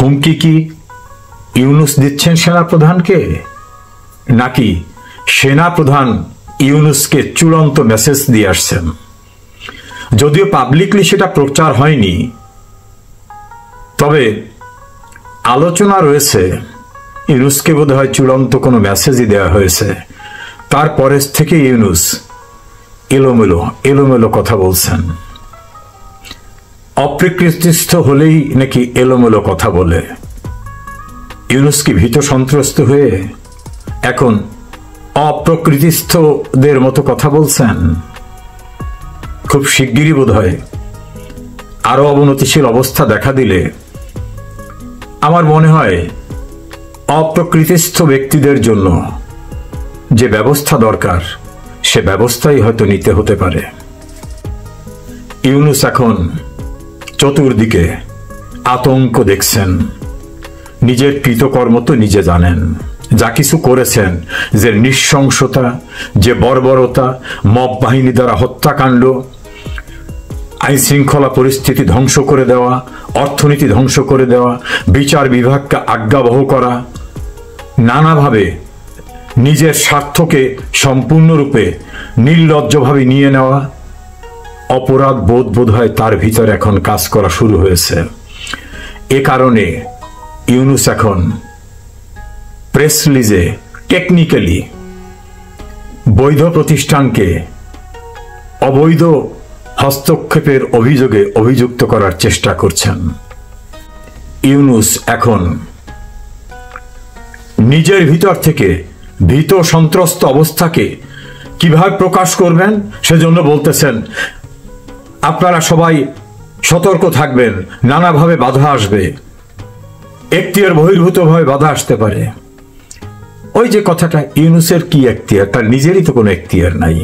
হুমকি কি ইউনুস দিচ্ছেন সেনাপ্রধানকে, নাকি সেনাপ্রধান ইউনুসকে চূড়ান্ত মেসেজ দিয়ে আসছেন? যদিও পাবলিকলি সেটা প্রচার হয়নি, তবে আলোচনা রয়েছে ইউনুসকে বোধহয় চূড়ান্ত কোনো মেসেজই দেওয়া হয়েছে। তারপরে থেকে ইউনুস এলোমেলো কথা বলছেন। অপ্রকৃতিস্থ হলেই নাকি এলোমেলো কথা বলে। ইউনুস কি ভীত সন্ত্রস্ত হয়ে এখন অপ্রকৃতিস্থদের মতো কথা বলছেন? খুব শিগগিরই বোধহয় আরো অবনতিশীল অবস্থা দেখা দিলে আমার মনে হয় অপ্রকৃতিস্থ ব্যক্তিদের জন্য যে ব্যবস্থা দরকার সে ব্যবস্থাই হয়তো নিতে হতে পারে। ইউনুস এখন চতুর্দিকে আতঙ্ক দেখছেন। নিজের কৃতকর্ম তো নিজে জানেন, যা কিছু করেছেন, যে নৃশংসতা, যে বর্বরতা, মব বাহিনী দ্বারা হত্যাকাণ্ড, আইন শৃঙ্খলা পরিস্থিতি ধ্বংস করে দেওয়া, অর্থনীতি ধ্বংস করে দেওয়া, বিচার বিভাগকে আজ্ঞাবহ করা, নানাভাবে নিজের স্বার্থকে সম্পূর্ণরূপে নির্লজ্জভাবে নিয়ে নেওয়া, অপরাধ বোধ হয় তার ভিতরে এখন কাজ করা শুরু হয়েছে। এ কারণে ইউনুস এখন প্রেস রিলিজে টেকনিক্যালি বৈধ প্রতিষ্ঠানকে অবৈধ হস্তক্ষেপের অভিযোগে অভিযুক্ত করার চেষ্টা করছেন। ইউনুস এখন নিজের ভিতর থেকে ভীত সন্ত্রস্ত অবস্থাকে কিভাবে প্রকাশ করবেন সেজন্য বলতেছেন, আপনারা সবাই সতর্ক থাকবেন, নানাভাবে বাধা আসবে, এখতিয়ার বহির্ভূতভাবে বাধা আসতে পারে। ওই যে কথাটা, ইউনুসের কি এখতিয়ার? তার নিজেরই তো কোনো এখতিয়ার নাই।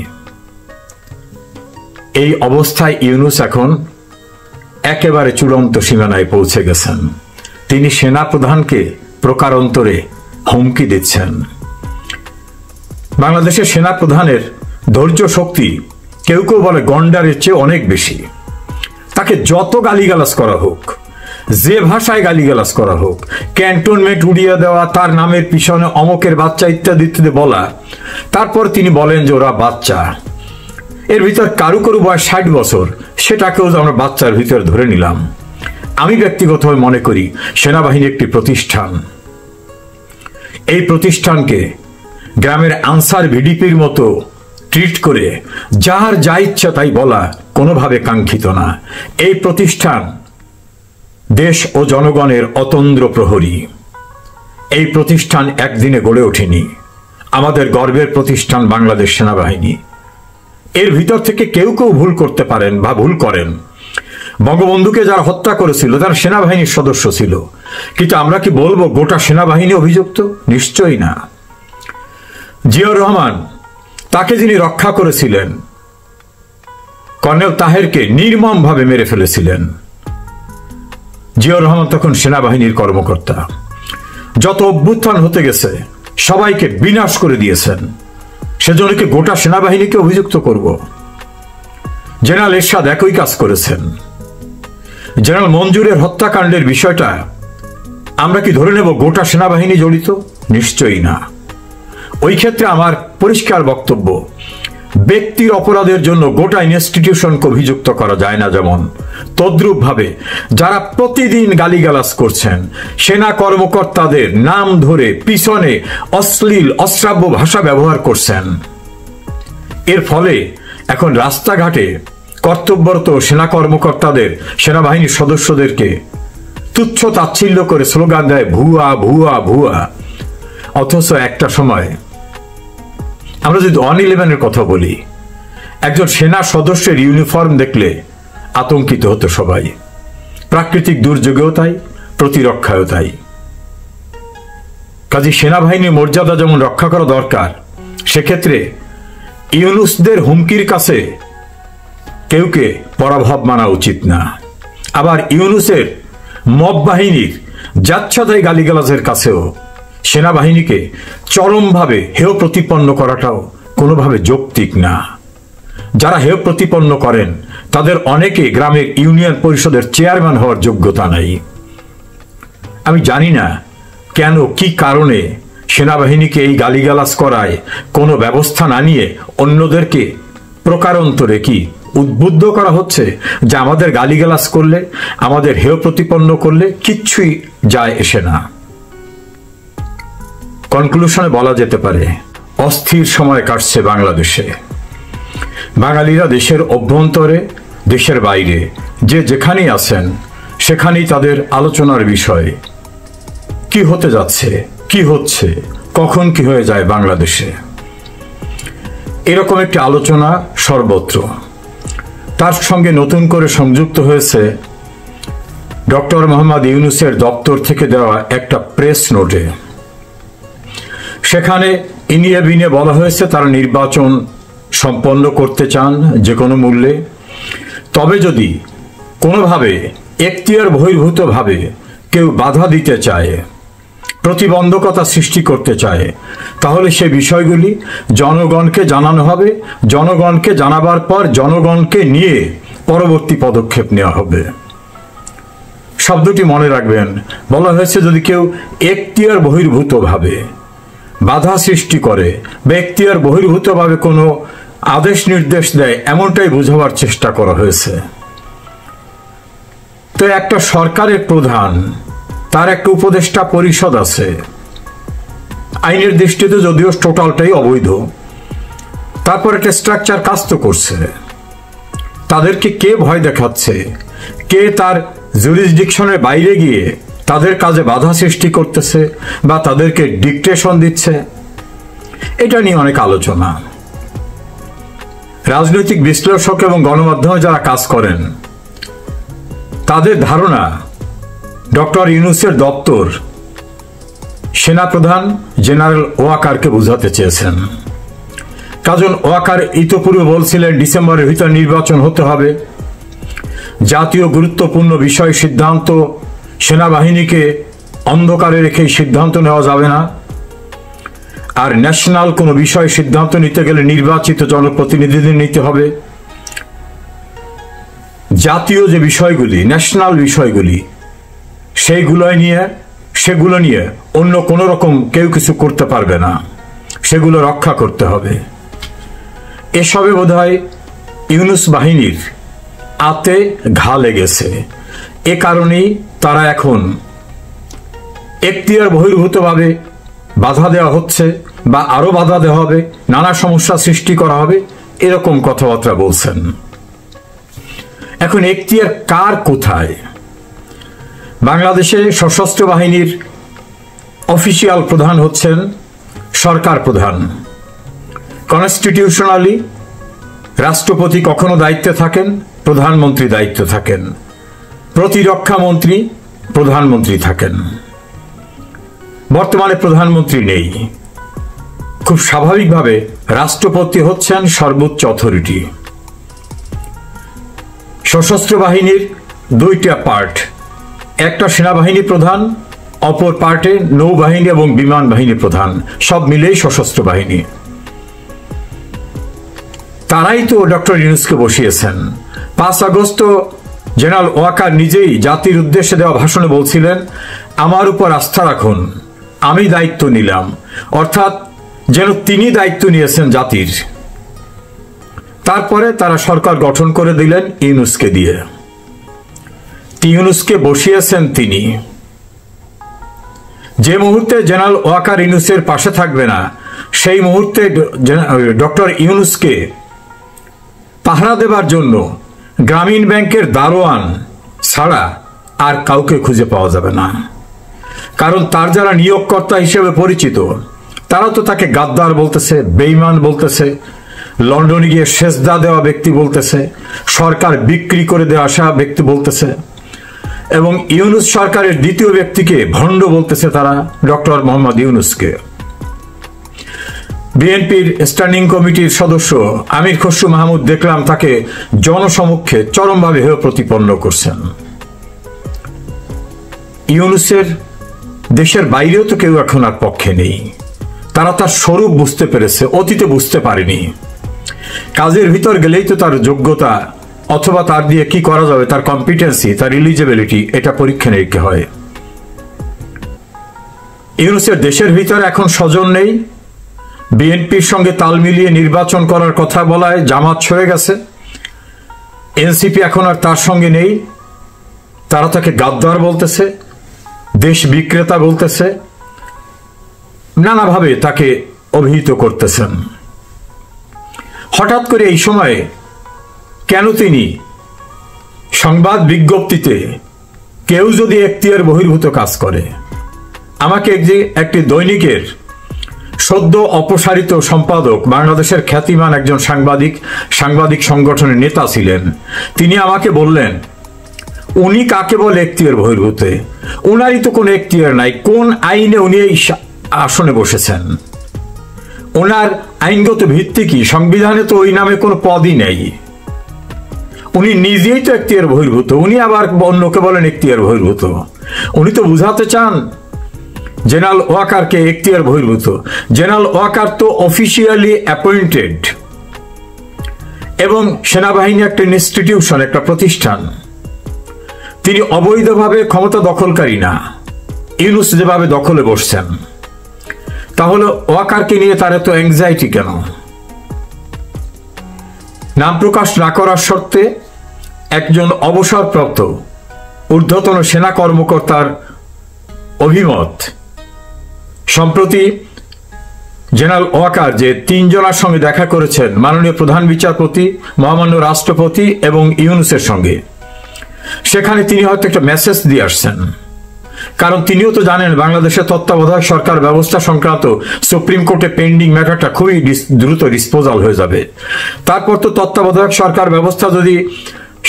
এই অবস্থায় ইউনুস এখন একেবারে চূড়ান্ত সীমানায় পৌঁছে গেছেন। তিনি সেনাপ্রধানকে প্রকারান্তরে হুমকি দিচ্ছেন। বাংলাদেশের সেনাপ্রধানের ধৈর্য শক্তি কেউ কেউ বলে গন্ডারের চেয়ে অনেক বেশি। তাকে যত গালিগালাজ করা হোক, যে ভাষায় গালিগালাজ করা হোক, ক্যান্টনমেন্ট উড়িয়ে দেওয়া, তার নামের পিছনে অমকের বাচ্চা ইত্যাদি ইত্যাদি বলা, তারপর তিনি বলেন যে ওরা বাচ্চা। এর ভিতর কারু বয়স 60 বছর, সেটাকেও আমরা বাচ্চার ভিতর ধরে নিলাম। আমি ব্যক্তিগতভাবে মনে করি সেনাবাহিনী একটি প্রতিষ্ঠান। এই প্রতিষ্ঠানকে গ্রামের আনসার ভিডিপির মতো ট্রিট করে যার যা ইচ্ছা তাই বলা কোনোভাবে কাঙ্ক্ষিত না। এই প্রতিষ্ঠান দেশ ও জনগণের অতন্দ্র প্রহরী। এই প্রতিষ্ঠান একদিনে গড়ে ওঠেনি। আমাদের গর্বের প্রতিষ্ঠান বাংলাদেশ সেনাবাহিনী। এর ভিতর থেকে কেউ ভুল করতে পারেন বা ভুল করেন। বঙ্গবন্ধুকে যারা হত্যা করেছিল তারা সেনাবাহিনীর সদস্য ছিল, কিন্তু আমরা কি বলবো গোটা সেনাবাহিনী অভিযুক্ত? নিশ্চয়ই না। জিয়াউর রহমান, তাকে যিনি রক্ষা করেছিলেন, কর্নেল তাহেরকে নির্মমভাবে মেরে ফেলেছিলেন। জিয়াউর রহমান তখন সেনাবাহিনীর কর্মকর্তা। যত অভ্যুত্থান হতে গেছে সবাইকে বিনাশ করে দিয়েছেন। সেজন্য কি গোটা সেনাবাহিনীকে অভিযুক্ত করব? জেনারেল এরশাদ একই কাজ করেছেন। জেনারেল মঞ্জুরের হত্যাকাণ্ডের বিষয়টা আমরা কি ধরে নেব গোটা সেনাবাহিনী জড়িত? নিশ্চয়ই না। ওই ক্ষেত্রে আমার পরিষ্কার বক্তব্য, ব্যক্তির অপরাধের জন্য গোটা ইনস্টিটিউশনকে অভিযুক্ত করা যায় না, যেমন তদ্রূপভাবে যারা প্রতিদিন গালিগালাজ করছেন, সেনা কর্মকর্তাদের নাম ধরে পিছনে অশ্লীল অশ্রাব্য ভাষা ব্যবহার করছেন, এর ফলে এখন রাস্তাঘাটে কর্তব্যরত সেনা কর্মকর্তাদের, সেনাবাহিনীর সদস্যদেরকে তুচ্ছ তাচ্ছিল্য করে স্লোগান দেয় ভুয়া ভুয়া ভুয়া। অথচ একটা সময় আমরা যদি 111-এর কথা বলি, একজন সেনা সদস্যের ইউনিফর্ম দেখলে আতঙ্কিত হতো সবাই। প্রাকৃতিক দুর্যোগেও তাই, প্রতিরক্ষায়ও তাই। কাজে সেনাবাহিনীর মর্যাদা যেমন রক্ষা করা দরকার, সেক্ষেত্রে ইউনুসদের হুমকির কাছে কেউকে পরাভব মানা উচিত না। আবার ইউনুসের মব বাহিনীর যাচ্ছাদাই গালিগালাজের কাছেও সেনাবাহিনীকে চরমভাবে হেয় প্রতিপন্ন করাটাও কোনোভাবে যৌক্তিক না। যারা হেয় প্রতিপন্ন করেন তাদের অনেকে গ্রামের ইউনিয়ন পরিষদের চেয়ারম্যান হওয়ার যোগ্যতা নাই। আমি জানি না কেন, কি কারণে সেনাবাহিনীকে এই গালিগালাজ করায় কোনো ব্যবস্থা না নিয়ে অন্যদেরকে প্রকারান্তরে কি উদ্বুদ্ধ করা হচ্ছে যে আমাদের গালিগালাজ করলে, আমাদের হেয় প্রতিপন্ন করলে কিচ্ছুই যায় এসে না। কনক্লুশনে বলা যেতে পারে অস্থির সময় কাটছে বাংলাদেশে। বাঙালিরা দেশের অভ্যন্তরে, দেশের বাইরে যে যেখানেই আছেন সেখানেই তাদের আলোচনার বিষয় কি হতে যাচ্ছে, কি হচ্ছে, কখন কি হয়ে যায় বাংলাদেশে। এরকম একটি আলোচনা সর্বত্র। তার সঙ্গে নতুন করে সংযুক্ত হয়েছে ডক্টর মোহাম্মদ ইউনূসের দপ্তর থেকে দেওয়া একটা প্রেস নোটে। সেখানে ইনিয়ে বিনিয়ে বলা হয়েছে তারা নির্বাচন সম্পন্ন করতে চান যে কোনো মূল্যে, তবে যদি কোনোভাবে এখতিয়ার বহির্ভূতভাবে কেউ বাধা দিতে চায়, প্রতিবন্ধকতা সৃষ্টি করতে চায়, তাহলে সে বিষয়গুলি জনগণকে জানানো হবে। জনগণকে জানাবার পর জনগণকে নিয়ে পরবর্তী পদক্ষেপ নেওয়া হবে। শব্দটি মনে রাখবেন। বলা হয়েছে যদি কেউ এখতিয়ার বহির্ভূতভাবে বাধা সৃষ্টি করে বা এখতিয়ার বহির্ভূতভাবে কোনো আদেশ নির্দেশ দেয়, এমনটাই বোঝাবার চেষ্টা করা হয়েছে। তো একটা সরকারের প্রধান, তার একটা উপদেষ্টা পরিষদ আছে, আইনের দৃষ্টিতে যদিও টোটালটাই অবৈধ, তারপর একটা স্ট্রাকচার কাজ তো করছে। তাদেরকে কে ভয় দেখাচ্ছে, কে তার জুরিসডিকশনের বাইরে গিয়ে তাদের কাজে বাধা সৃষ্টি করতেছে বা তাদেরকে ডিকটেশন দিচ্ছে, এটা নিয়ে অনেক আলোচনা। রাজনৈতিক বিশ্লেষক এবং গণমাধ্যমে যারা কাজ করেন তাদের ধারণা ডক্টর ইউনূসের দপ্তর সেনাপ্রধান জেনারেল ওয়াকারকে বোঝাতে চেয়েছেন। কাজল ওয়াকার ইতোপূর্বে বলছিলেন ডিসেম্বরের ভিতর নির্বাচন হতে হবে, জাতীয় গুরুত্বপূর্ণ বিষয় সিদ্ধান্ত সেনাবাহিনীকে অন্ধকারে রেখে সিদ্ধান্ত নেওয়া যাবে না, আর ন্যাশনাল কোনো বিষয় সিদ্ধান্ত নিতে গেলে নির্বাচিত জনপ্রতিনিধিদের নিতে হবে। জাতীয় যে বিষয়গুলি, ন্যাশনাল বিষয়গুলি, সেগুলো নিয়ে অন্য কোনো রকম কেউ কিছু করতে পারবে না, সেগুলো রক্ষা করতে হবে। এসবে বোধহয় ইউনূস বাহিনীর আতে ঘা লেগেছে। এ কারণেই তারা এখন এখতিয়ার বহির্ভূতভাবে বাধা দেওয়া হচ্ছে বা আরো বাধা দেওয়া হবে, নানা সমস্যা সৃষ্টি করা হবে, এরকম কথাবার্তা বলছেন। এখন এখতিয়ার কার কোথায়? বাংলাদেশে সশস্ত্র বাহিনীর অফিসিয়াল প্রধান হচ্ছেন সরকার প্রধান। কনস্টিটিউশনালি রাষ্ট্রপতি কখনো দায়িত্বে থাকেন, প্রধানমন্ত্রী দায়িত্বে থাকেন, প্রতিরক্ষা মন্ত্রী প্রধানমন্ত্রী থাকেন। বর্তমানে প্রধানমন্ত্রী নেই। খুব স্বাভাবিকভাবে রাষ্ট্রপতি হচ্ছেন সর্বোচ্চ অথরিটি। সশস্ত্র বাহিনীর দুইটা পার্ট, একটা সেনাবাহিনী প্রধান, অপর পার্টে নৌবাহিনী এবং বিমান বাহিনী প্রধান, সব মিলেই সশস্ত্র বাহিনী। তারাই তো ডক্টর ইউনূসকে বসিয়েছেন। 5 আগস্ট জেনারেল ওয়াকার নিজেই জাতির উদ্দেশ্যে দেওয়া ভাষণে বলছিলেন, আমার উপর আস্থা রাখুন, আমি দায়িত্ব নিলাম, অর্থাৎ যেন তিনি দায়িত্ব নিয়েছেন জাতির। তারপরে তারা সরকার গঠন করে দিলেন ইউনূসকে দিয়ে। ইউনূসকে বসিয়েছেন তিনি। যে মুহূর্তে জেনারেল ওয়াকার ইউনূসের পাশে থাকবে না, সেই মুহূর্তে ডক্টর ইউনূসকে পাহারা দেবার জন্য গ্রামীণ ব্যাংকের দারোয়ান ছাড়া আর কাউকে খুঁজে পাওয়া যাবে না। কারণ তার যারা নিয়োগকর্তা হিসেবে পরিচিত, তারা তো তাকে গাদ্দার বলতেছে, বেঈমান বলতেছে, লন্ডনে গিয়ে সেজদা দেওয়া ব্যক্তি বলতেছে, সরকার বিক্রি করে দেওয়া আসা ব্যক্তি বলতেছে, এবং ইউনূস সরকারের দ্বিতীয় ব্যক্তিকে ভণ্ড বলতেছে তারা, ডক্টর মোহাম্মদ ইউনূসকে। বিএনপির স্ট্যান্ডিং কমিটির সদস্য আমির খসরু মাহমুদ দেখলাম তাকে জনসমক্ষে চরমভাবে হেয় প্রতিপন্ন করছেন। ইউনূসের দেশের বাইরেও তো কেউ এখন আর পক্ষে নেই। তারা তার স্বরূপ বুঝতে পেরেছে, অতীতে বুঝতে পারেনি। কাজের ভিতর গেলেই তো তার যোগ্যতা অথবা তার দিয়ে কি করা যাবে, তার কম্পিটেন্সি, তার এলিজিবিলিটি, এটা পরীক্ষা নিরীক্ষা হয়। ইউনূসের দেশের ভিতরে এখন স্বজন নেই, বিএনপির সঙ্গে তাল মিলিয়ে নির্বাচন করার কথা বলায় জামাত সরে গেছে, এনসিপি এখন আর তার সঙ্গে নেই, তারা তাকে গাদ্দার বলতেছে, দেশ বিক্রেতা বলতেছে, নানাভাবে তাকে অভিহিত করতেছেন। হঠাৎ করে এই সময়ে কেন তিনি সংবাদ বিজ্ঞপ্তিতে কেউ যদি এখতিয়ার বহির্ভূত কাজ করে, আমাকে একটি দৈনিকের সদ্য অপসারিত সম্পাদক, বাংলাদেশের খ্যাতিমান একজন সাংবাদিক সংগঠনের নেতা ছিলেন, তিনি আমাকে বললেন, উনি কাকে বলে এখতিয়ার বহির্ভূত? উনারই তো কোনো এখতিয়ার নাই, কোন আইনে উনি এই আসনে বসেছেন? ওনার আইনগত ভিত্তি কি? সংবিধানে তো ওই নামে কোনো পদই নেই। উনি নিজেই তো এখতিয়ার বহির্ভূত, উনি আবার অন্যকে বলেন এখতিয়ার বহির্ভূত। উনি তো বুঝাতে চান জেনারেল ওয়াকারকে এখতিয়ার বহির্ভূত। জেনারেল ওয়াকার তো অফিসিয়ালি অ্যাপয়েন্টেড, এবং সেনাবাহিনী একটা ইনস্টিটিউশন, একটা প্রতিষ্ঠান। তিনি অবৈধভাবে ক্ষমতা দখলকারী না, ইউনূস যেভাবে দখলে বসছেন। তাহলে ওয়াকারকে নিয়ে তার এত অ্যাংজাইটি কেন? নাম প্রকাশ না করার শর্তে একজন অবসরপ্রাপ্ত ঊর্ধ্বতন সেনা কর্মকর্তার অভিমত, সম্প্রতি জেনারেল ওয়াকার যে তিনজনের সঙ্গে দেখা করেছেন, মাননীয় প্রধান বিচারপতি, মহামান্য রাষ্ট্রপতি এবং ইউনূসের সঙ্গে, সেখানে তিনি হয়তো একটা মেসেজ দিয়ে আসছেন। কারণ তিনিও তো জানেন বাংলাদেশের তত্ত্বাবধায়ক সরকার ব্যবস্থা সংক্রান্ত সুপ্রিম কোর্টে পেন্ডিং ম্যাটারটা খুবই দ্রুত ডিসপোজাল হয়ে যাবে। তারপর তো তত্ত্বাবধায়ক সরকার ব্যবস্থা যদি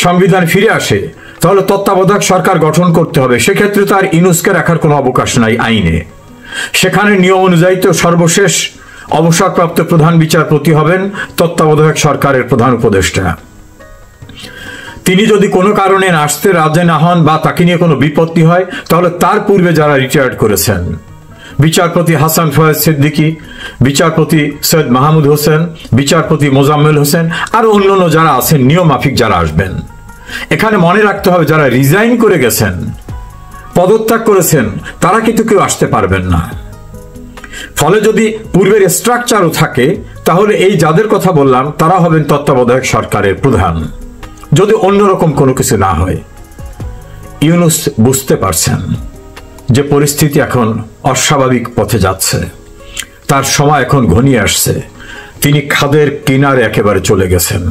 সংবিধান ফিরে আসে, তাহলে তত্ত্বাবধায়ক সরকার গঠন করতে হবে। সেক্ষেত্রে তো আর ইউনূসকে রাখার কোনো অবকাশ নাই আইনে। সেখানে নিয়ম অনুযায়ী তো সর্বশেষ অবসরপ্রাপ্ত প্রধান বিচারপতি হবেন তত্ত্বাবধায়ক সরকারের প্রধান উপদেষ্টা। তিনি যদি কোনো কারণে আসতে রাজি না হন বা তাকে নিয়ে কোনো বিপত্তি হয়, তাহলে তার পূর্বে যারা রিটায়ার্ড করেছেন, বিচারপতি হাসান ফয়েজ সিদ্দিকী, বিচারপতি সৈয়দ মাহমুদ হোসেন, বিচারপতি মোজাম্মেল হোসেন, আর অন্যান্য যারা আছেন নিয়ম মাফিক যারা আসবেন, এখানে মনে রাখতে হবে যারা রিজাইন করে গেছেন, পদত্যাগ করেছেন, তারা কিন্তু কেউ আসতে পারবেন না। ফলে যদি পূর্বের স্ট্রাকচারও থাকে, তাহলে এই যাদের কথা বললাম তারা হবেন তত্ত্বাবধায়ক সরকারের প্রধান, যদি অন্যরকম কোনো কিছু না হয়। ইউনূস বুঝতে পারছেন যে পরিস্থিতি এখন অস্বাভাবিক পথে যাচ্ছে, তার সময় এখন ঘনিয়ে আসছে, তিনি খাদের কিনারে একেবারে চলে গেছেন।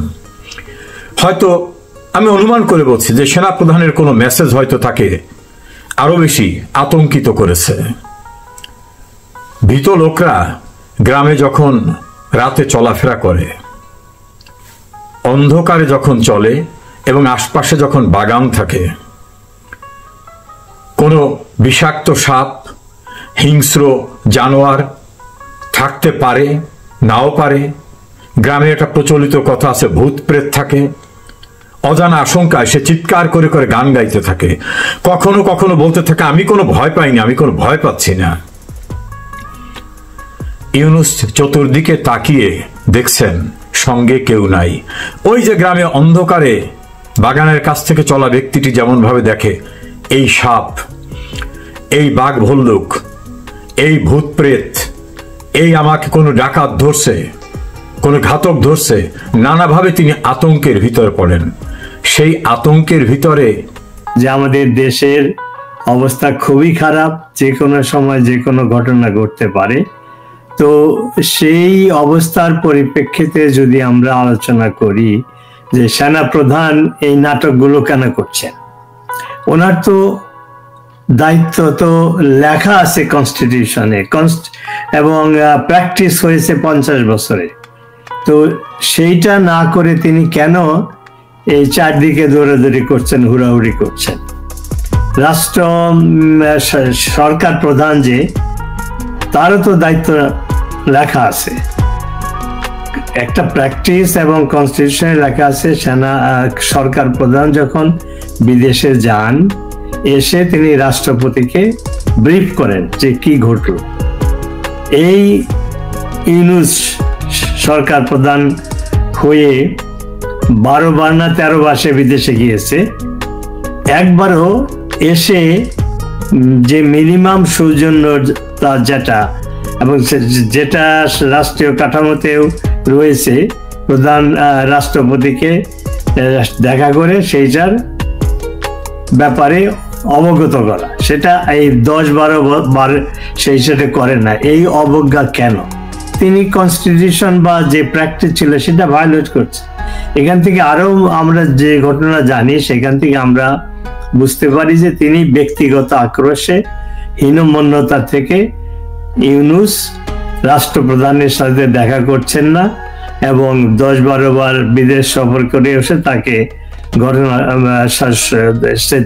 হয়তো আমি অনুমান করে বলছি যে সেনাপ্রধানের কোনো মেসেজ হয়তো তাকে আরো বেশি আতঙ্কিত করেছে। ভীত লোকরা গ্রামে যখন রাতে চলাফেরা করে, অন্ধকারে যখন চলে এবং আশপাশে যখন বাগান থাকে, কোনো বিষাক্ত সাপ, হিংস্র জানোয়ার থাকতে পারে, নাও পারে। গ্রামে একটা প্রচলিত কথা আছে, ভূত প্রেত থাকে। অজানা আশঙ্কায় সে চিৎকার করে করে গান গাইতে থাকে, কখনো কখনো বলতে থাকে, আমি কোনো ভয় পাইনি, আমি কোনো ভয় পাচ্ছি না। ইউনূস চতুর্দিকে তাকিয়ে দেখছেন সঙ্গে কেউ নাই। ওই যে গ্রামে অন্ধকারে বাগানের কাছ থেকে চলা ব্যক্তিটি যেমন ভাবে দেখে এই সাপ, এই বাঘ ভল্লুক, এই ভূত প্রেত, এই আমাকে কোনো ডাকাত ধরছে, কোনো ঘাতক ধরছে, নানাভাবে তিনি আতঙ্কের ভিতরে পড়েন। সেই আতঙ্কের ভিতরে যে আমাদের দেশের অবস্থা খুবই খারাপ, যে কোনো সময় যে কোনো ঘটনা ঘটতে পারে। তো সেই অবস্থার পরিপ্রেক্ষিতে যদি আমরা আলোচনা করি যে সেনা প্রধান এই নাটকগুলো কেন করছেন, ওনার তো দায়িত্ব তো লেখা আছে কনস্টিটিউশনে এবং প্র্যাকটিস হয়েছে 50 বছরে। তো সেইটা না করে তিনি কেন এই চারদিকে দৌড়াদৌড়ি করছেন, হুড়াহুড়ি করছেন? রাষ্ট্র সরকার প্রধান যে, তারও তো দায়িত্ব লেখা আছে, একটা প্র্যাকটিস এবং কনস্টিটিউশনে লেখা আছে সেনা সরকার প্রধান যখন বিদেশে যান, এসে তিনি রাষ্ট্রপতিকে ব্রিফ করেন যে কি ঘটল। এই ইউনূস সরকার প্রধান হয়ে 12 বার না 13 বার সে বিদেশে গিয়েছে, একবারও এসে যে মিনিমাম সৌজন্যতা যেটা এবং যেটা রাষ্ট্রীয় কাঠামোতেও রয়েছে, প্রধান রাষ্ট্রপতিকে দেখা করে সেইটার ব্যাপারে অবগত করা, সেটা এই 10-12 বার সেই সাথে করে না। এই অবজ্ঞা কেন? তিনি কনস্টিটিউশন বা যে প্র্যাকটিস ছিল সেটা ভায়োলেট করছে। এখান থেকে আরো আমরা যে ঘটনা জানি সেখান থেকে আমরা বুঝতে পারি যে তিনি ব্যক্তিগত আক্রোশে, হীনমন্যতা থেকে ইউনূস রাষ্ট্রপ্রধানের সাথে দেখা করছেন না এবং 10-12 বার বিদেশ সফর করে এসে তাকে ঘটনা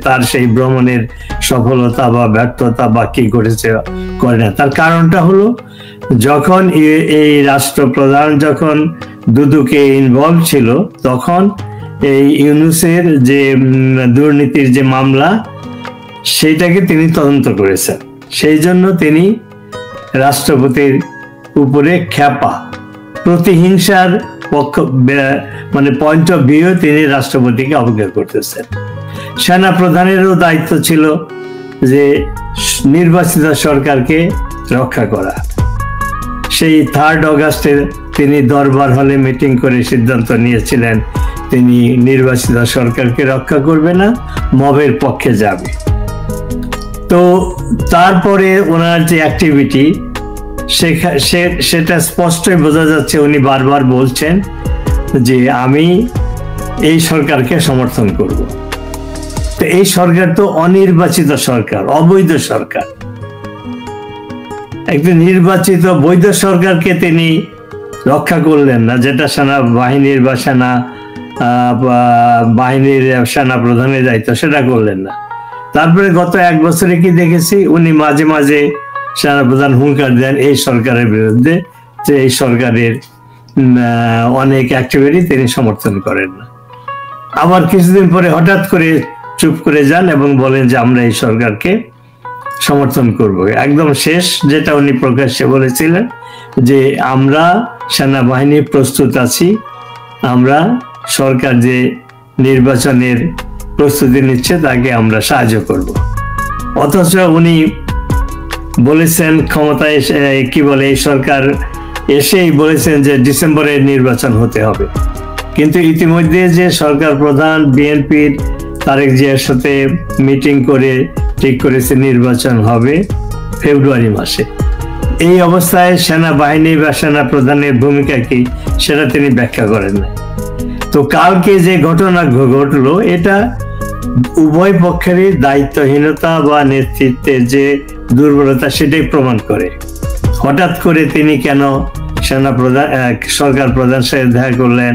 তার সেই ভ্রমণের সফলতা বা ব্যর্থতা বা কি ঘটেছে করে না। তার কারণটা হলো, যখন এই রাষ্ট্রপ্রধান যখন দুদুকে ইনভলভ ছিল, তখন এই ইউনূসের যে দুর্নীতির যে মামলা সেইটাকে তিনি তদন্ত করেছেন। সেই জন্য তিনি রাষ্ট্রপতির উপরে খ্যাপা, প্রতিহিংসার পক্ষ মানে পয়েন্ট অফ ভিউ তিনি রাষ্ট্রপতিকে অবজ্ঞা করতেছেন। সেনা প্রধানেরও দায়িত্ব ছিল যে নির্বাচিত সরকারকে রক্ষা করা। সেই 3 অগাস্টে তিনি দরবার হলে মিটিং করে সিদ্ধান্ত নিয়েছিলেন তিনি নির্বাচিত সরকারকে রক্ষা করবে না, মবের পক্ষে যাবে। তো তারপরে ওনার যে অ্যাক্টিভিটি সেটা স্পষ্টই বোঝা যাচ্ছে, উনি বারবার বলছেন যে আমি এই সরকারকে সমর্থন করব। তো এই সরকার তো অনির্বাচিত সরকার, অবৈধ সরকার। একটি নির্বাচিত বৈধ সরকারকে তিনি রক্ষা করলেন না, যেটা সেনাবাহিনীর বা সেনা প্রধানের দায়িত্ব, সেটা করলেন না। তারপরে গত 1 বছরে কি দেখেছি, উনি মাঝে মাঝে সেনাপ্রধান হুঙ্কার দেন এই সরকারের বিরুদ্ধে যে এই সরকারের অনেক অ্যাক্টিভিটি তিনি সমর্থন করেন না। আবার কিছুদিন পরে হঠাৎ করে চুপ করে যান এবং বলেন যে আমরা এই সরকারকে সমর্থন করব। একদম শেষ যেটা উনি প্রকাশ্যে বলেছিলেন যে আমরা সেনাবাহিনী প্রস্তুত আছি, আমরা সরকার যে নির্বাচনের প্রস্তুতি নিচ্ছে তাকে আমরা সাহায্য করব। অথচ উনি বলেছেন ক্ষমতায় কি বলে এই সরকার এসেই বলেছেন যে ডিসেম্বরে নির্বাচন হতে হবে, কিন্তু ইতিমধ্যে যে সরকার প্রধান বিএনপির তারেক জিয়ার সাথে মিটিং করে ঠিক করেছে নির্বাচন হবে ফেব্রুয়ারি মাসে। এই অবস্থায় সেনাবাহিনী বা সেনা প্রধানের ভূমিকা কি সেটা তিনি ব্যাখ্যা করেন না। তো কালকে যে ঘটনা ঘটলো এটা উভয় পক্ষেরই দায়িত্বহীনতা বা নেতৃত্বের যে দুর্বলতা সেটাই প্রমাণ করে। হঠাৎ করে তিনি কেন সেনা প্রধান সরকার প্রধানের সাথে দেখা করলেন,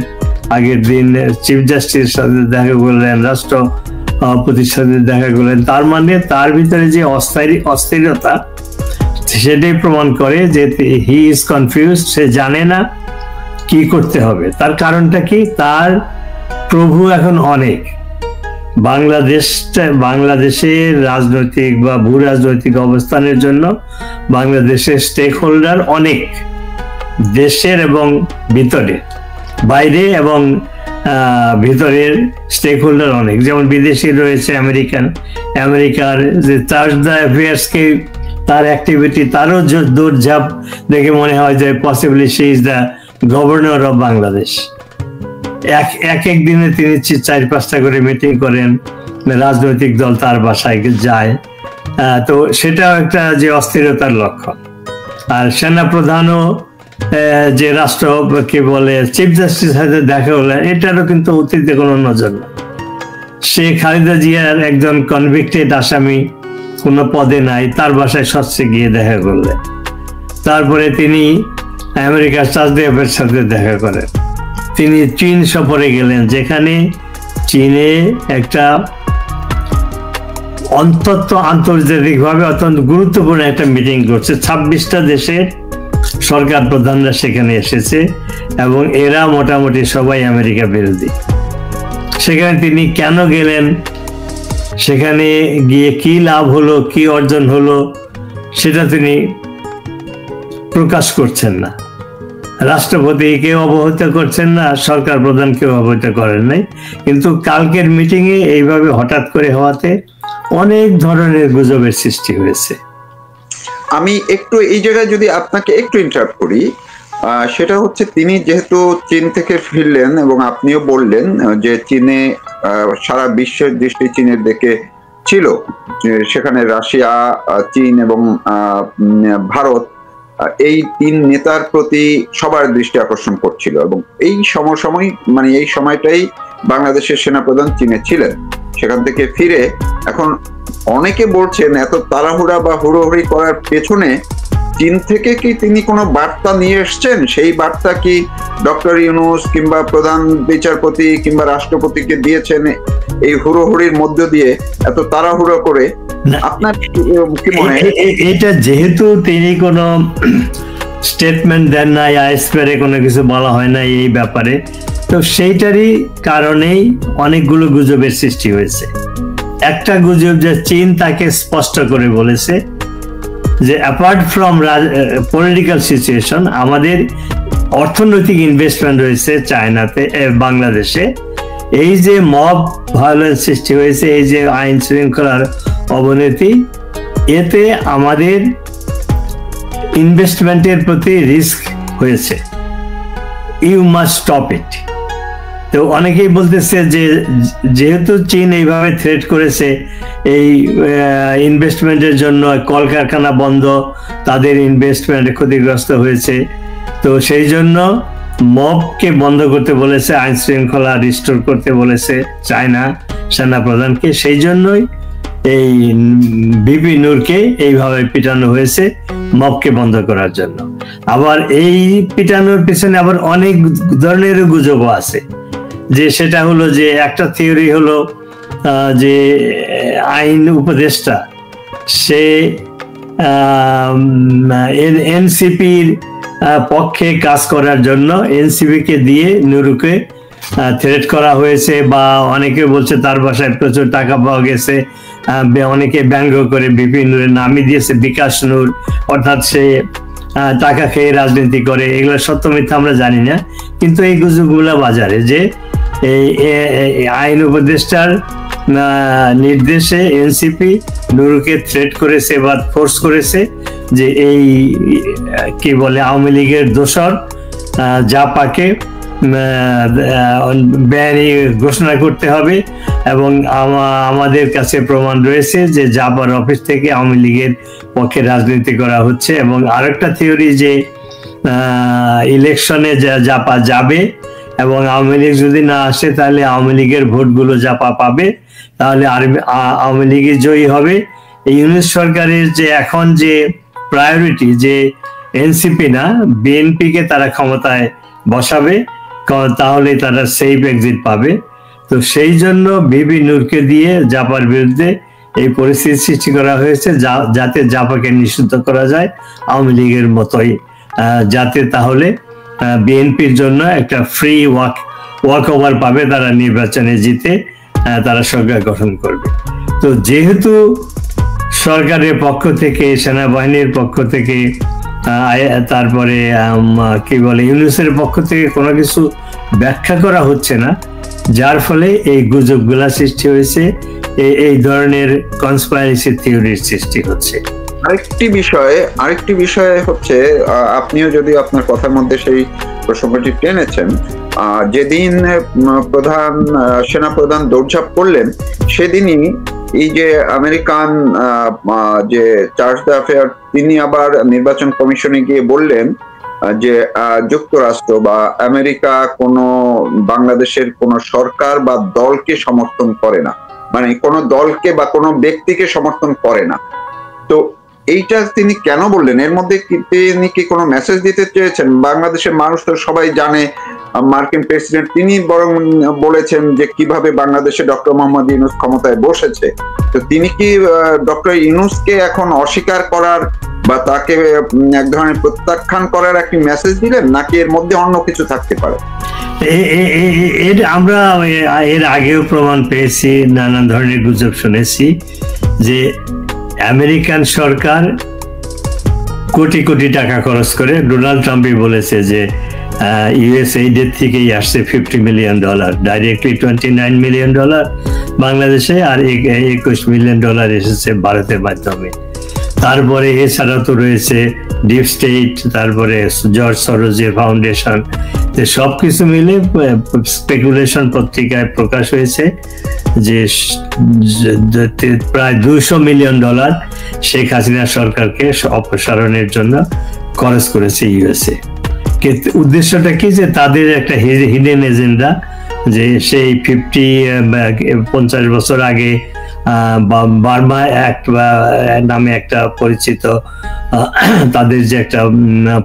আগের দিন চিফ জাস্টিসের সাথে দেখা করলেন, রাষ্ট্রপতির সাথে দেখা করলেন, তার মানে তার ভিতরে যে অস্থিরতা সেটাই প্রমাণ করে যে হি ইজ কনফিউজড, সে জানে না কি করতে হবে। তার কারণটা কি, তার প্রভু এখন অনেক। বাংলাদেশের রাজনৈতিক বা ভূ রাজনৈতিক অবস্থানের জন্য বাংলাদেশের স্টেক হোল্ডার অনেক, দেশের এবং ভিতরের, বাইরে এবং ভিতরের স্টেক হোল্ডার অনেক। যেমন বিদেশি রয়েছে আমেরিকার যে চার্জ দ্য অ্যাফেয়ার্সকে, তার অ্যাক্টিভিটি, তারও দৌড়ঝাঁপ দেখে মনে হয় যে possibly she is the governor of Bangladesh. এক দিনে তিনি 4-5টা করে মিটিং করেন, রাজনৈতিক দল তার বাসায় যায়। তো সেটাও একটা যে অস্থিরতার লক্ষণ। আর সেনা প্রধানও যে রাষ্ট্রকে বলে চিফ জাস্টিস সাথে দেখা হলেন, এটারও কিন্তু অতীতে কোনো নজর নেই। সে খালেদা জিয়ার একজন কনভিক্টেড আসামি, কোনো পদে নাই, তার বাসায় সস্ত্রে গিয়ে দেখা করলেন। তারপরে তিনি আমেরিকার চার্জের সাথে দেখা করেন। তিনি চীন সফরে গেলেন, যেখানে চীনে একটা অন্তত আন্তর্জাতিকভাবে অত্যন্ত গুরুত্বপূর্ণ একটা মিটিং করছে। 26টা দেশের সরকার প্রধানরা সেখানে এসেছে এবং এরা মোটামুটি সবাই আমেরিকা বিরোধী। সেখানে তিনি কেন গেলেন, সেখানে গিয়ে কি লাভ হলো, কি অর্জন হলো, সেটা তিনি প্রকাশ করছেন না। রাষ্ট্রপতিকেও অবহিত করছেন না, সরকার প্রধানকেও অবহিত করেন নাই। কিন্তু কালকের মিটিংয়ে এইভাবে হঠাৎ করে হওয়াতে অনেক ধরনের গুজবের সৃষ্টি হয়েছে। আমি একটু এই জায়গায় যদি আপনাকে একটু ইন্টারাপ্ট করি, সেটা হচ্ছে তিনি যেহেতু চীন থেকে ফিরলেন এবং আপনিও বললেন যে চীনে সারা বিশ্বের দৃষ্টি চীনের দিকে ছিল, সেখানে রাশিয়া, চীন এবং ভারত, এই তিন নেতার প্রতি সবার দৃষ্টি আকর্ষণ করছিল, এবং এই সময় মানে এই সময়টাই বাংলাদেশের সেনাপ্রধান চীনে ছিলেন। সেখান থেকে ফিরে এখন অনেকে বলছেন এত তাড়াহুড়া বা হুড়োহুড়ি করার পেছনে চীন থেকে কি তিনি কোনো বার্তা নিয়ে এসছেন? সেই বার্তা কি ডক্টর ইউনূস কিংবা প্রধান বিচারপতি কিংবা রাষ্ট্রপতিকে দিয়েছেন এই হুড়োহুড়ির মধ্য দিয়ে এত তাড়াহুড়ো করে? আপনার কি মনে হয়? এটা যেহেতু তিনি কোনো স্টেটমেন্ট দেন নাই, আইএসপিআরে কোনো কিছু বলা হয় না এই ব্যাপারে, তো সেইটারই কারণেই অনেকগুলো গুজবের সৃষ্টি হয়েছে। একটা গুজব যে চীন তাকে স্পষ্ট করে বলেছে যে অ্যাপার্ট ফ্রম পলিটিক্যাল সিচুয়েশন, আমাদের অর্থনৈতিক ইনভেস্টমেন্ট রয়েছে চায়নাতে, বাংলাদেশে। এই যে মব ভায়োলেন্স সৃষ্টি হয়েছে, এই যে আইন শৃঙ্খলার অবনতি, এতে আমাদের ইনভেস্টমেন্টের প্রতি রিস্ক হয়েছে, ইউ মাস্ট স্টপ ইট। তো অনেকেই বলতেছে যে যেহেতু চীন এইভাবে থ্রেট করেছে এই ইনভেস্টমেন্টের জন্য, কলকারখানা বন্ধ, তাদের ইনভেস্টমেন্ট ক্ষতিগ্রস্ত হয়েছে, তো সেই জন্য মবকে বন্ধ করতে বলেছে, আইন শৃঙ্খলা রিস্টোর করতে বলেছে চায়না সেনাপ্রধানকে। সেই জন্যই এই ভিপি নূরকে এইভাবে পিটানো হয়েছে মবকে বন্ধ করার জন্য। আবার এই পিটানোর পিছনে আবার অনেক ধরনের গুজবও আছে, যে সেটা হলো যে একটা থিওরি হলো যে আইন উপদেষ্টা সে এনসিপির পক্ষে কাজ করার জন্য এনসিপি-কে দিয়ে নুরুকে থ্রেট করা হয়েছে, বা অনেকে বলছে তার বাসায় প্রচুর টাকা পাওয়া গেছে, অনেকে ব্যঙ্গ করে ভিপি নূরের নামই দিয়েছে বিকাশ নূর, অর্থাৎ সে টাকা খেয়ে রাজনীতি করে। এগুলো সত্য মিথ্যা আমরা জানি না, কিন্তু এই গুজবগুলো বাজারে যে এই আইন উপদেষ্টার নির্দেশে এনসিপি নুরুকে থ্রেট করেছে বা ফোর্স করেছে যে এই কি বলে আওয়ামী লীগের দোসর জাপাকে বেআইনি ঘোষণা করতে হবে, এবং আমাদের কাছে প্রমাণ রয়েছে যে জাপার অফিস থেকে আওয়ামী লীগের পক্ষে রাজনীতি করা হচ্ছে। এবং আরেকটা থিওরি যে ইলেকশনে জাপা যাবে এবং আওয়ামী লীগ যদি না আসে তাহলে আওয়ামী লীগের ভোটগুলো জাপা পাবে, তাহলে আওয়ামী লীগই জয়ী হবে। এই ইউনূস সরকারের যে এখন যে প্রায়োরিটি, যে এনসিপি না বিএনপি-কে তারা ক্ষমতায় বসাবে, তাহলে তারা সেফ এক্সিট পাবে। তো সেই জন্য ভিপি নূরকে দিয়ে জাপার বিরুদ্ধে এই পরিস্থিতি সৃষ্টি করা হয়েছে, যাতে জাপাকে নিষিদ্ধ করা যায় আওয়ামী লীগের মতোই, যাতে তাহলে বিএনপির জন্য একটা ফ্রি ওয়াক ওভার পাবে, তারা নির্বাচনে জিতে তারা সরকার গঠন করবে। তো যেহেতু সরকারের পক্ষ থেকে, সেনাবাহিনীর পক্ষ থেকে, তারপরে কি বলে ইউনূসের পক্ষ থেকে কোনো কিছু ব্যাখ্যা করা হচ্ছে না, যার ফলে এই গুজবগুলা সৃষ্টি হয়েছে, এই ধরনের কনস্পাইরেসি থিওরির সৃষ্টি হচ্ছে। আরেকটি বিষয় হচ্ছে, আপনিও যদি আপনার কথার মধ্যে সেই প্রসঙ্গটি টেনেছেন, যেদিন সেনাপ্রধান দৌড়ঝাঁপ করলেন সেদিনই এই যে আমেরিকান যে চার্জ দ্য অ্যাফেয়ার, তিনি আবার নির্বাচন কমিশনে গিয়ে বললেন যে যুক্তরাষ্ট্র বা আমেরিকা কোনো বাংলাদেশের কোনো সরকার বা দলকে সমর্থন করে না, মানে কোনো দলকে বা কোনো ব্যক্তিকে সমর্থন করে না। তো এইটা তিনি কেন বললেন? এর মধ্যে তিনি কি কোনো মেসেজ দিতে চেয়েছেন? বাংলাদেশের মানুষ তো সবাই জানে, মার্কিন প্রেসিডেন্ট তিনি বরং বলেছেন যে কিভাবে বাংলাদেশে ডক্টর মোহাম্মদ ইউনূস ক্ষমতায় বসেছে। তো তিনি কি ডক্টর ইউনূসকে এখন অস্বীকার করার বা তাকে এক ধরনের প্রত্যাখ্যান করার একটি মেসেজ দিলেন, নাকি এর মধ্যে অন্য কিছু থাকতে পারে? আমরা এর আগেও প্রমাণ পেয়েছি, নানান ধরনের গুজব শুনেছি যে আমেরিকান সরকার কোটি কোটি টাকা খরচ করে, ডোনাল্ড ট্রাম্পই বলেছে যে USAID থেকেই আসছে $50 মিলিয়ন, ডাইরেক্টলি $29 মিলিয়ন বাংলাদেশে, আর $21 মিলিয়ন এসেছে ভারতের মাধ্যমে। তারপরে এছাড়া তো রয়েছে ডিপ স্টেট, তারপরে জর্জ সরোজের ফাউন্ডেশন। সবকিছু মিলে স্পেকুলেশন পত্রিকায় প্রকাশ হয়েছে যে প্রায় $200 মিলিয়ন শেখ হাসিনা সরকারকে অপসারণের জন্য খরচ করেছে ইউএসএ। উদ্দেশ্যটা কি, যে তাদের একটা হিডেন এজেন্ডা, যে সেই 50 বছর আগে বার্মা অ্যাক্ট নামে একটা পরিচিত তাদের যে একটা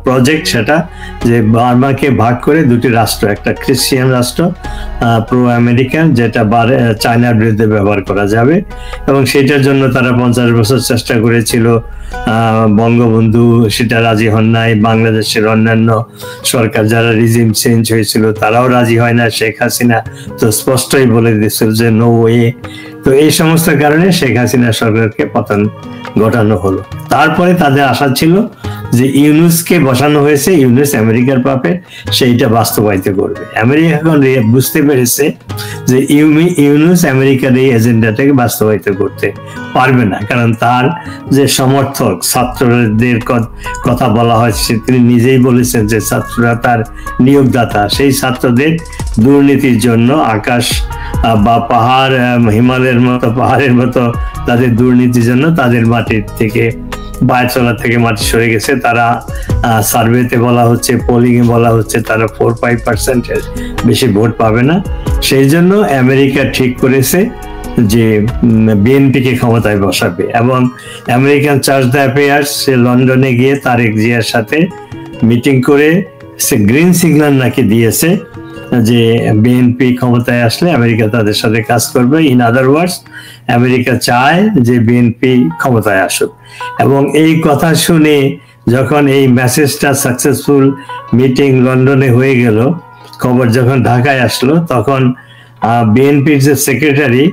প্রজেক্ট, সেটা যে বার্মাকে ভাগ করে দুটি রাষ্ট্র, একটা খ্রিস্টান রাষ্ট্র প্রো আমেরিকান, যেটা চায়নার বিরুদ্ধে ব্যবহার করা যাবে, এবং সেটার জন্য তারা 50 বছর চেষ্টা করেছিল। বঙ্গবন্ধু সেটা রাজি হন নাই, বাংলাদেশের অন্যান্য সরকার যারা রিজিম চেঞ্জ হয়েছিল তারাও রাজি হয় না, শেখ হাসিনা তো স্পষ্টই বলে দিয়েছিল যে নো ওয়ে। তো এই সমস্ত কারণে শেখ হাসিনা সরকারকে পতন ঘটানো হলো। তারপরে তাদের আশা ছিল যে ইউনুসকে বসানো হয়েছে, ইউনুস আমেরিকার পাপে, সেইটা বাস্তবায়িত করবে। আমেরিকা এখন বুঝতে পেরেছে যে ইউনুস আমেরিকার এই এজেন্ডাটাকে বাস্তবায়িত করতে পারবে না, কারণ তার যে সমর্থক, ছাত্রদের কথা বলা হয়েছে, তিনি নিজেই বলেছেন যে ছাত্ররা তার নিয়োগদাতা। সেই ছাত্রদের দুর্নীতির জন্য আকাশ বা পাহাড়, হিমালয়ের মতো পাহাড়ের মতো তাদের দুর্নীতির জন্য তাদের মাটির থেকে, বায়ুচলা থেকে মাটি সরে গেছে। তারা সার্ভেতে বলা হচ্ছে, পোলিং এ বলা হচ্ছে তারা 4-5% বেশি ভোট পাবে না। সেই জন্য আমেরিকা ঠিক করেছে যে বিএনপিকে ক্ষমতায় বসাবে, এবং আমেরিকান চার্জ দ্য অ্যাফেয়ার্স সে লন্ডনে গিয়ে তারেক জিয়ার সাথে মিটিং করে সে গ্রিন সিগন্যাল নাকি দিয়েছে যে বিএনপি ক্ষমতায় আসলে আমেরিকা তাদের সাথে কাজ করবে। ইন আদার ওয়ার্ডস, আমেরিকা চায় যে বিএনপি ক্ষমতায় আসুক। এবং এই কথা শুনে যখন এই মেসেজটা সাকসেসফুল মিটিং লন্ডনে হয়ে গেল, খবর যখন ঢাকায় আসলো, তখন বিএনপির যে সেক্রেটারি,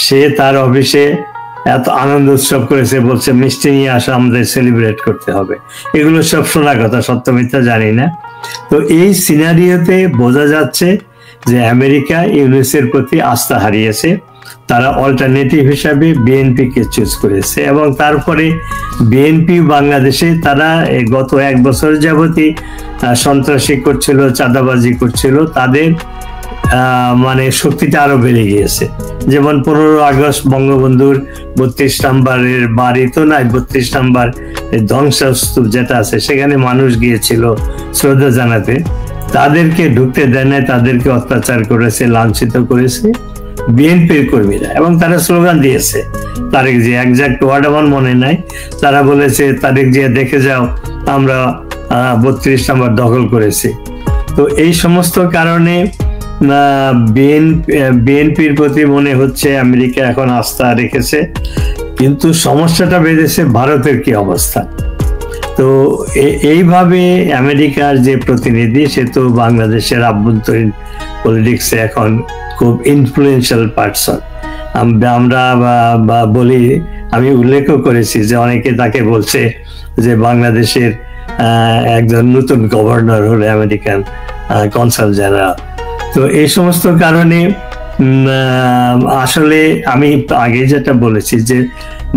সে তার অফিসে এত আনন্দ উৎসব করেছে, বলছে মিষ্টি নিয়ে আসা, আমাদের সেলিব্রেট করতে হবে। এগুলো সব শোনা কথা, সত্য মিথ্যা জানি না। তো এই সিনারিওতে বোঝা যাচ্ছে যে আমেরিকা ইউনুসের প্রতি আস্থা হারিয়েছে, তারা অল্টারনেটিভ হিসাবে বিএনপিকে চুজ করেছে। এবং তারপরে বিএনপি বাংলাদেশে তারা গত 1 বছর যাবতই সন্ত্রাসী করছিল, চাঁদাবাজি করছিল, তাদের মানে শক্তিটা আরো বেড়ে গিয়েছে। যেমন 15 আগস্ট বঙ্গবন্ধুর 32 নম্বরের বাড়ি তো নাই, 32 নম্বর ধ্বংসস্তূপ যেটা আছে, সেখানে মানুষ গিয়েছিল শ্রদ্ধা জানাতে, তাদেরকে ঢুকতে দেয় না, তাদেরকে অত্যাচার করেছে, লাঞ্ছিত করেছে বিএনপির কর্মীরা। এবং তারা স্লোগান দিয়েছে, তারেক জিয়া, একজাক্ট ওয়ার্ড আমার মনে নাই, তারা বলেছে তারেক জিয়া দেখে যাও, আমরা 32 নম্বর দখল করেছি। তো এই সমস্ত কারণে বিএনপির প্রতি মনে হচ্ছে আমেরিকা এখন আস্থা রেখেছে। কিন্তু সমস্যাটা বেড়েছে ভারতের কি অবস্থা। তো এইভাবে আমেরিকার যে প্রতিনিধি, সে তো বাংলাদেশের আভ্যন্তরীণ পলিটিক্সে এখন খুব ইনফ্লুয়েন্সিয়াল পার্সন। আমরা বলি, আমি উল্লেখও করেছি যে অনেকে তাকে বলছে যে বাংলাদেশের একজন নতুন গভর্নর হলে আমেরিকান কনসাল জেনারেল। তো এই সমস্ত কারণে আসলে আমি আগে যেটা বলেছি যে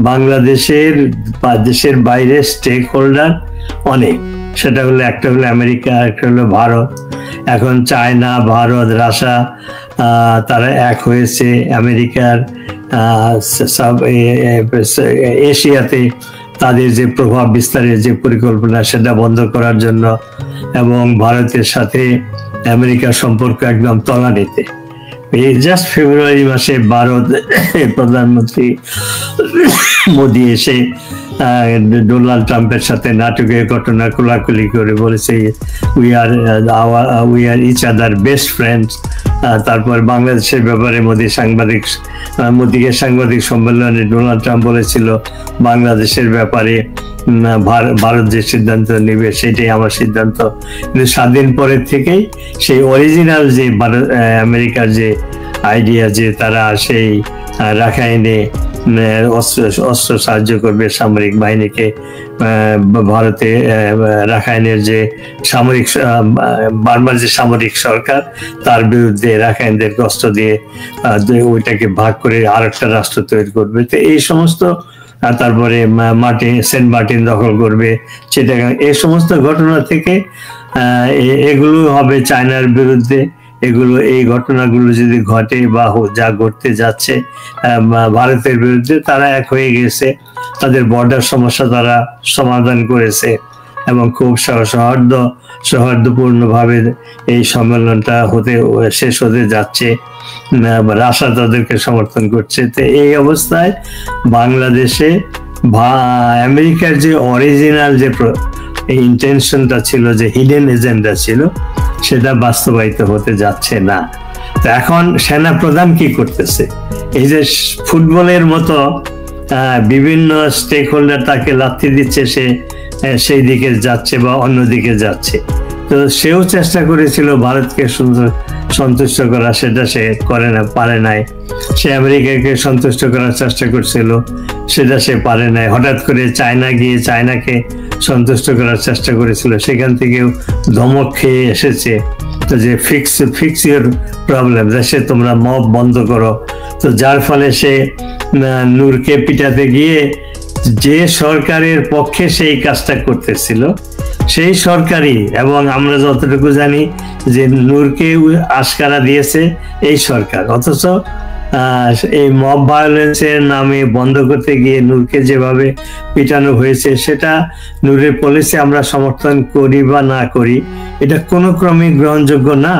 বাংলাদেশের বা দেশের বাইরে স্টেক হোল্ডার অনেক, সেটা হলো একটা হলো আমেরিকা, একটা হলো ভারত। এখন চায়না, ভারত, রাশিয়া তারা এক হয়েছে আমেরিকার সব এশিয়াতে তাদের যে প্রভাব বিস্তারের যে পরিকল্পনা, সেটা বন্ধ করার জন্য, এবং ভারতের সাথে আমেরিকার সম্পর্ক একদম তলানিতে। এই জাস্ট ফেব্রুয়ারি মাসে ভারত প্রধানমন্ত্রী মোদি এসে ডোনাল্ড ট্রাম্পের সাথে নাটকীয় ঘটনা কোলাকুলি করে বলেছে we are each other best friends. তারপর বাংলাদেশের ব্যাপারে মোদিকে সাংবাদিক সম্মেলনে ডোনাল্ড ট্রাম্প বলেছিল বাংলাদেশের ব্যাপারে ভারত যে সিদ্ধান্ত নেবে সেটাই আমার সিদ্ধান্ত। কিন্তু 7 দিন পরের থেকেই সেই অরিজিনাল যে আমেরিকার যে আইডিয়া, যে তারা সেই রাখাইনে অস্ত্র সাহায্য করবে সামরিক বাহিনীকে। ভারতে রাখাইনের যে সামরিক বার্মার যে সামরিক সরকার তার বিরুদ্ধে রাখাইনদের অস্ত্র দিয়ে ওইটাকে ভাগ করে আরেকটা রাষ্ট্র তৈরি করবে। তো এই সমস্ত, তারপরে সেন্ট মার্টিন দখল করবে, চিটাগাং, এই সমস্ত ঘটনা থেকে এগুলো হবে চায়নার বিরুদ্ধে। এই ঘটনাগুলো যদি ঘটে বা যা ঘটতে যাচ্ছে ভারতের বিরুদ্ধে, তারা এক হয়ে গেছে, তাদের বর্ডার সমস্যা তারা সমাধান করেছে এবং খুব সৌহার্দ্যপূর্ণ ভাবে এই সম্মেলনটা শেষ হতে যাচ্ছে। রাশিয়া তাদেরকে সমর্থন করছে। তো এই অবস্থায় বাংলাদেশে আমেরিকার যে অরিজিনাল যে ইন্টেনশনটা ছিল, যে হিডেন এজেন্ডা ছিল, সেটা বাস্তবায়িত হতে যাচ্ছে না। তো এখন সেনা প্রধান কি করতেছে? এই যে ফুটবলের মতো বিভিন্ন স্টেক হোল্ডার তাকে লাথি দিচ্ছে, সে সেই দিকে যাচ্ছে বা অন্যদিকে যাচ্ছে। তো সেও চেষ্টা করেছিল ভারতকে সন্তুষ্ট করা, সেটা সে পারে নাই। সে আমেরিকাকে সন্তুষ্ট করার চেষ্টা করছিল, সেটা সে পারে নাই। হঠাৎ করে চায়না গিয়ে চায়নাকে সন্তুষ্ট করার চেষ্টা করেছিল, সেখান থেকেও ধমক খেয়ে এসেছে। তো যে ফিক্স ইউর প্রবলেম, দেশে তোমরা মব বন্ধ করো। তো যার ফলে সে নূরকে পিটাতে গিয়ে যে সরকারের পক্ষে সেই কাজটা করতেছিল, সেই সরকারই, এবং আমরা যতটুকু জানি যে নূরকে আশকারা দিয়েছে এই সরকার। অথচ এই মব ভায়োলেন্সের নামে বন্ধ করতে গিয়ে নূরকে যেভাবে পিটানো হয়েছে, সেটা নূরের পলিসি আমরা সমর্থন করি বা না করি, এটা কোনো ক্রমে গ্রহণযোগ্য না।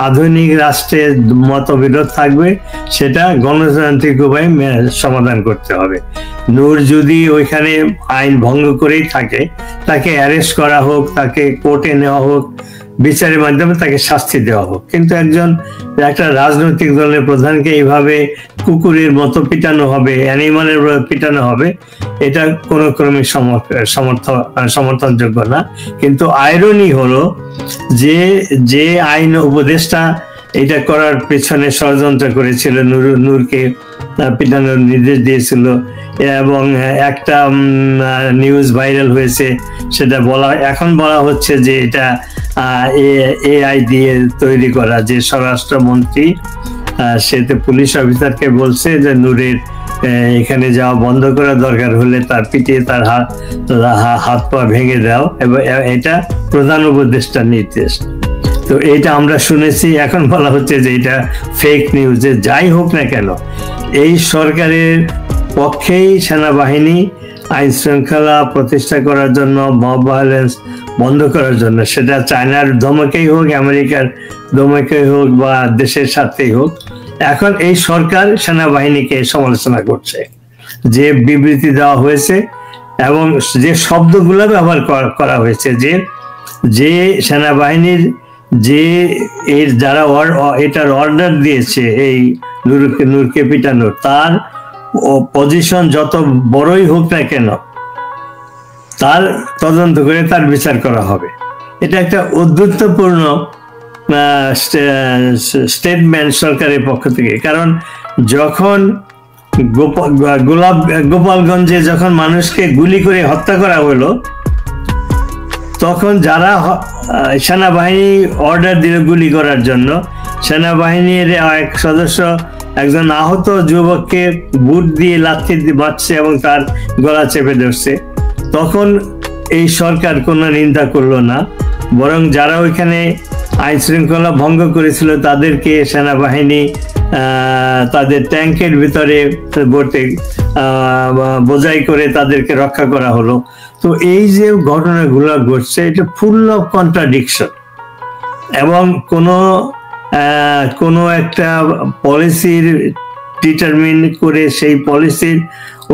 আধুনিক রাষ্ট্রের মতবিরোধ থাকবে, সেটা গণতান্ত্রিক উপায়ে সমাধান করতে হবে। নূর যদি ওইখানে আইন ভঙ্গ করেই থাকে, তাকে অ্যারেস্ট করা হোক, তাকে কোর্টে নেওয়া হোক, বিচারের মাধ্যমে তাকে শাস্তি দেওয়া হোক। কিন্তু একটা রাজনৈতিক দলের প্রধানকে এইভাবে কুকুরের মতো পিটানো হবে, অ্যানিমালের পিটানো হবে, এটা কোনো ক্রমে সমর্থনযোগ্য না। কিন্তু আইরনি হলো যে আইন উপদেষ্টা এটা করার পেছনে ষড়যন্ত্র করেছিল, নূরকে পিটানোর নির্দেশ দিয়েছিল, এবং একটা নিউজ ভাইরাল হয়েছে, সেটা এখন বলা হচ্ছে যে এটা এআই দিয়ে তৈরি করা। যে স্বরাষ্ট্রমন্ত্রী সেতে পুলিশ অফিসারকে বলছে যে নূরের এখানে যাওয়া বন্ধ করা, দরকার হলে তার পিটিয়ে তার হাত পা ভেঙে দাও, এবং এটা প্রধান উপদেষ্টার নির্দেশ। তো এটা আমরা শুনেছি, এখন বলা হচ্ছে যে এটা ফেক নিউজ। যে যাই হোক না কেন, এই সরকারের পক্ষেই সেনাবাহিনী আইন শৃঙ্খলা প্রতিষ্ঠা করার জন্য, মব ভায়োলেন্স বন্ধ করার জন্য, সেটা চায়নার ধমকেই হোক, আমেরিকার ধমকেই হোক, বা দেশের স্বার্থেই হোক, এখন এই সরকার সেনাবাহিনীকে সমালোচনা করছে। যে বিবৃতি দেওয়া হয়েছে এবং যে শব্দগুলো ব্যবহার করা হয়েছে, যে সেনাবাহিনীর যে যারা এটার অর্ডার দিয়েছে এই নূরকে পিটানোর, তার পজিশন যত বড়ই হোক না কেন, তার তদন্ত করে তার বিচার করা হবে। এটা একটা উদ্ধৃতপূর্ণ স্টেটমেন্ট সরকারের পক্ষ থেকে। কারণ যখন গোপালগঞ্জে যখন মানুষকে গুলি করে হত্যা করা হলো, তখন যারা সেনাবাহিনী অর্ডার দিল গুলি করার জন্য, সেনাবাহিনীর এক সদস্য একজন আহত যুবককে বুট দিয়ে লাথি মারছে এবং তার গলা চেপে ধরছে, তখন এই সরকার কোনো নিন্দা করলো না, বরং যারা ওইখানে আইন শৃঙ্খলা ভঙ্গ করেছিল তাদেরকে সেনাবাহিনী তাদের ট্যাঙ্কের ভিতরে ভর্তি বোঝাই করে তাদেরকে রক্ষা করা হলো। তো এই যে ঘটনাগুলো ঘটছে, এটা ফুল অফ কন্ট্রাডিকশন, এবং কোনো একটা পলিসির ডিটারমিন করে সেই পলিসির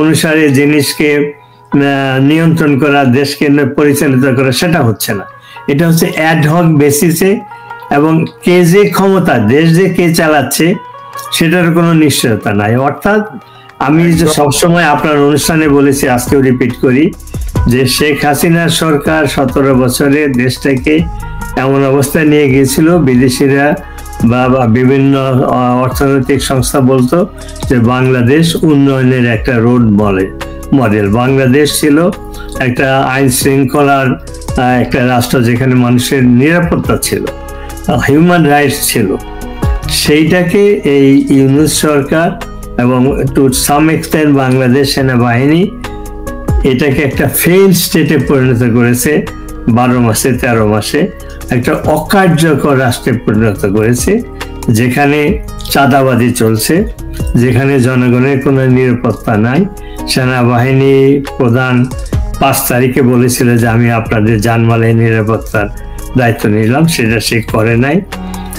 অনুসারে জিনিসকে নিয়ন্ত্রণ করা, দেশকে পরিচালিত করা, সেটা হচ্ছে না। এটা হচ্ছে অ্যাডহক বেসিসে, এবং কে যে ক্ষমতা, দেশ যে কে চালাচ্ছে সেটার কোনো নিশ্চয়তা নাই। অর্থাৎ আমি যে সবসময় আপনার অনুষ্ঠানে বলেছি, আজকেও রিপিট করি, যে শেখ হাসিনার সরকার 17 বছরে দেশটাকে এমন অবস্থায় নিয়ে গিয়েছিল, বিদেশিরা বা বিভিন্ন অর্থনৈতিক সংস্থা বলতো যে বাংলাদেশ উন্নয়নের একটা রোড মডেল। বাংলাদেশ ছিল একটা আইন শৃঙ্খলার একটা রাষ্ট্র, যেখানে মানুষের নিরাপত্তা ছিল, হিউম্যান রাইটস ছিল। সেইটাকে এই ইউনূস সরকার এবং টু সাম এক্সটেন্ট বাংলাদেশ সেনাবাহিনী এটাকে একটা ফেইল স্টেটে পরিণত করেছে। 12 মাসে 13 মাসে একটা অকার্যকর রাষ্ট্রে পরিণত করেছে, যেখানে চাঁদাবাজি চলছে, যেখানে জনগণের কোনো নিরাপত্তা নাই। সেনাবাহিনী প্রধান 5 তারিখে বলেছিল যে আমি আপনাদের জানমালের নিরাপত্তার দায়িত্ব নিলাম, সেটা সে করে নাই।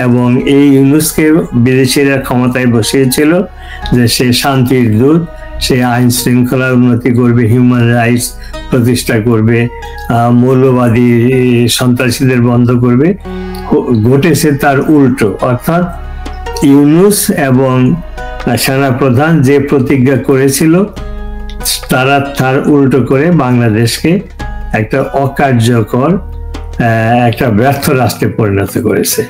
এবং এই ইউনূসকে বিদেশিরা ক্ষমতায় বসিয়েছিল যে সে শান্তির দূত, সে আইন শৃঙ্খলার উন্নতি করবে, হিউম্যান রাইটস প্রতিষ্ঠা করবে, মৌলবাদী সন্ত্রাসীদের বন্ধ করবে। ঘটেছে তার উল্টো, অর্থাৎ ইউনূস এবং সেনাপ্রধান যে প্রতিজ্ঞা করেছিল তারা তার উল্টো করে বাংলাদেশকে একটা অকার্যকর একটা ব্যর্থ রাষ্ট্রে পরিণত করেছে।